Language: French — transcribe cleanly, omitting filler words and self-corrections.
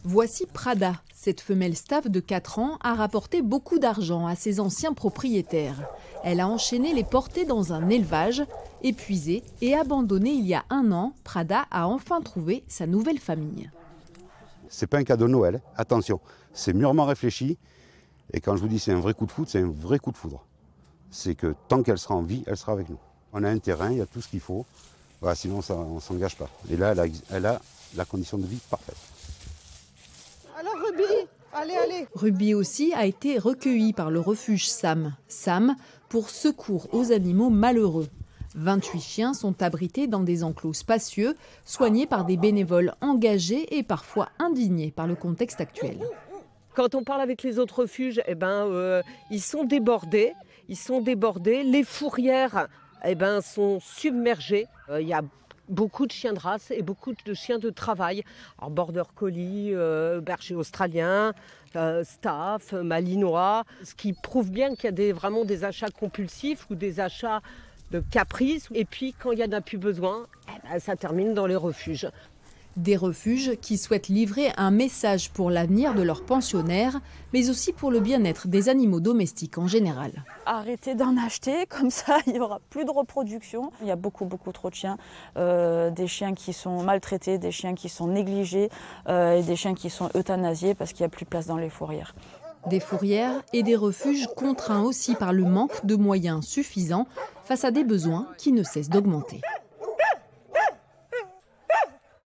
Voici Prada. Cette femelle stave de 4 ans a rapporté beaucoup d'argent à ses anciens propriétaires. Elle a enchaîné les portées dans un élevage. Épuisée et abandonnée il y a 1 an, Prada a enfin trouvé sa nouvelle famille. C'est pas un cadeau de Noël, attention, c'est mûrement réfléchi. Et quand je vous dis c'est un vrai coup de foudre, c'est un vrai coup de foudre. C'est que tant qu'elle sera en vie, elle sera avec nous. On a un terrain, il y a tout ce qu'il faut, voilà, sinon ça, on ne s'engage pas. Et là, elle a la condition de vie parfaite. Alors Ruby, allez. Ruby aussi a été recueillie par le refuge SAM. SAM pour secours aux animaux malheureux. 28 chiens sont abrités dans des enclos spacieux, soignés par des bénévoles engagés et parfois indignés par le contexte actuel. Quand on parle avec les autres refuges, ils sont débordés. Les fourrières sont submergées. Il y a beaucoup de chiens de race et beaucoup de chiens de travail. Alors, border collie, berger australien, staff, malinois. Ce qui prouve bien qu'il y a vraiment des achats compulsifs ou des achats de caprices. Et puis quand il n'y en a plus besoin, ça termine dans les refuges. Des refuges qui souhaitent livrer un message pour l'avenir de leurs pensionnaires, mais aussi pour le bien-être des animaux domestiques en général. Arrêtez d'en acheter, comme ça il n'y aura plus de reproduction. Il y a beaucoup trop de chiens, des chiens qui sont maltraités, des chiens qui sont négligés et des chiens qui sont euthanasiés parce qu'il n'y a plus de place dans les fourrières. Des fourrières et des refuges contraints aussi par le manque de moyens suffisants face à des besoins qui ne cessent d'augmenter.